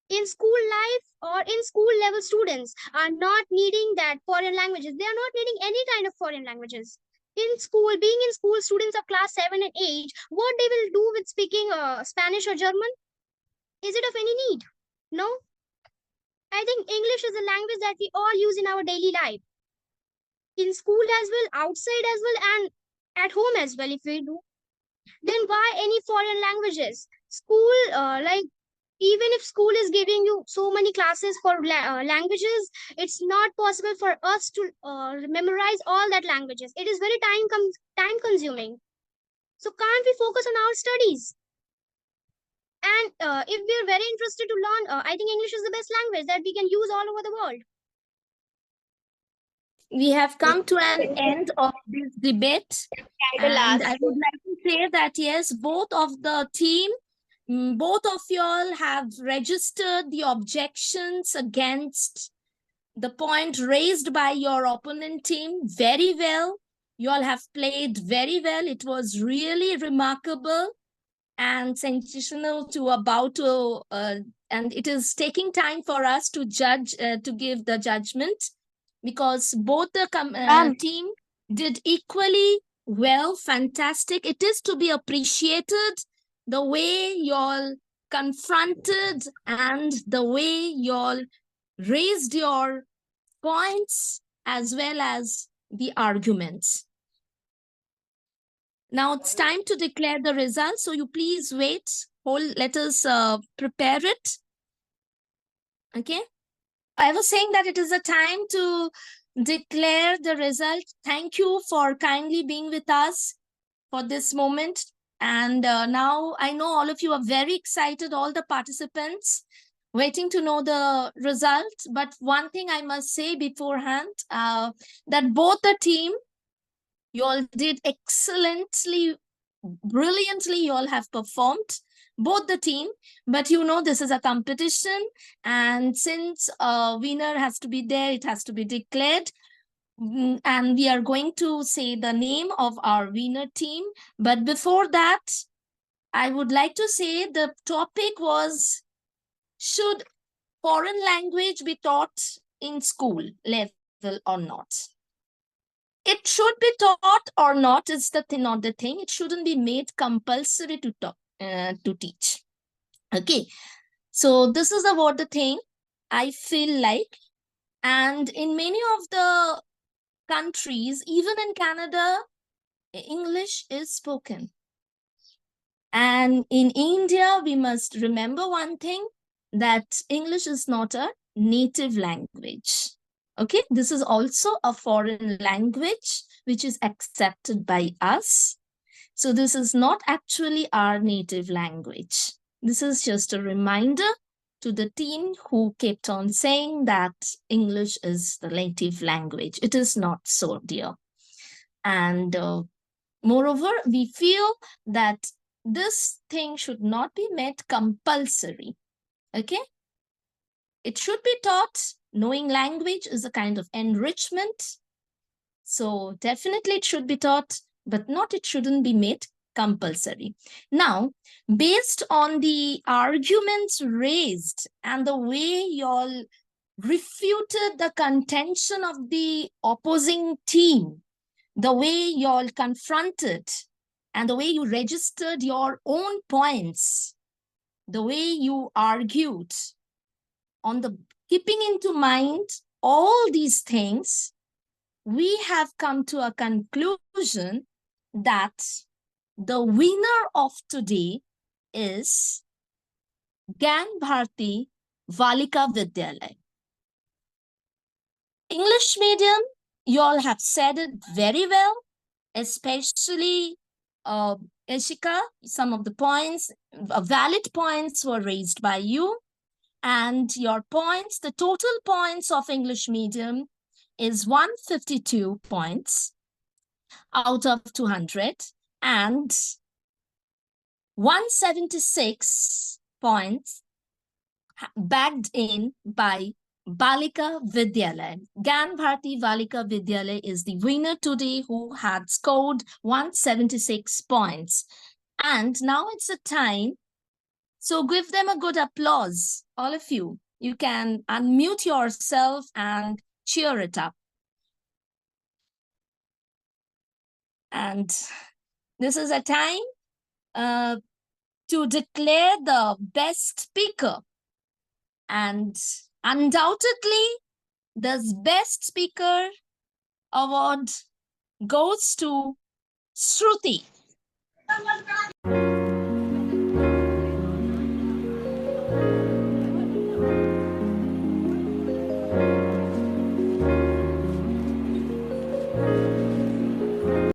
In school life or in school level, students are not needing that foreign languages. They are not needing any kind of foreign languages. In school, being in school, students of class 7 and 8, what they will do with speaking Spanish or German? Is it of any need? No. I think English is a language that we all use in our daily life. In school as well, outside as well, and at home as well, if we do. Then why any foreign languages? School, even if school is giving you so many classes for languages, it's not possible for us to memorize all that languages. It is very time consuming. So can't we focus on our studies? And if we are very interested to learn, I think English is the best language that we can use all over the world. We have come to an end of this debate. And I would like to say that yes, both of the team, both of you all have registered the objections against the point raised by your opponent team very well. You all have played very well. It was really remarkable and sensational and it is taking time for us to judge, to give the judgment, because both the team did equally well. Fantastic. It is to be appreciated the way you all confronted and the way you all raised your points as well as the arguments. Now it's time to declare the results. So you please wait. Let us prepare it. Okay. I was saying that it is a time to declare the result. Thank you for kindly being with us for this moment. And now I know all of you are very excited, all the participants waiting to know the result. But one thing I must say beforehand, that both the team, you all did excellently, brilliantly, you all have performed, both the team. But you know, this is a competition. And since a winner has to be there, it has to be declared. And we are going to say the name of our winner team. But before that, I would like to say the topic was, should foreign language be taught in school level or not? It should be taught or not is not the thing. It shouldn't be made compulsory to teach. Okay. So this is about the thing I feel like. And in many of the countries, even in Canada, English is spoken. And in India, we must remember one thing, that English is not a native language. Okay, this is also a foreign language which is accepted by us. So this is not actually our native language. This is just a reminder to the team who kept on saying that English is the native language. It is not so, dear. And moreover, we feel that this thing should not be made compulsory. Okay? It should be taught. Knowing language is a kind of enrichment. So definitely it should be taught, but it shouldn't be made compulsory. Now, based on the arguments raised and the way y'all refuted the contention of the opposing team, the way y'all confronted and the way you registered your own points, the way you argued, on the keeping into mind all these things, we have come to a conclusion that the winner of today is Gbem Balika Vidyalaya. English medium, you all have said it very well, especially Ishika. Some of the points, valid points were raised by you. And your points, the total points of English medium is 152 points out of 200 and 176 points bagged in by Balika Vidyalaya. Gbem Balika Vidyalaya is the winner today, who had scored 176 points. And now it's the time. So give them a good applause, all of you. You can unmute yourself and cheer it up. And this is a time to declare the best speaker. And undoubtedly, this best speaker award goes to Shruti.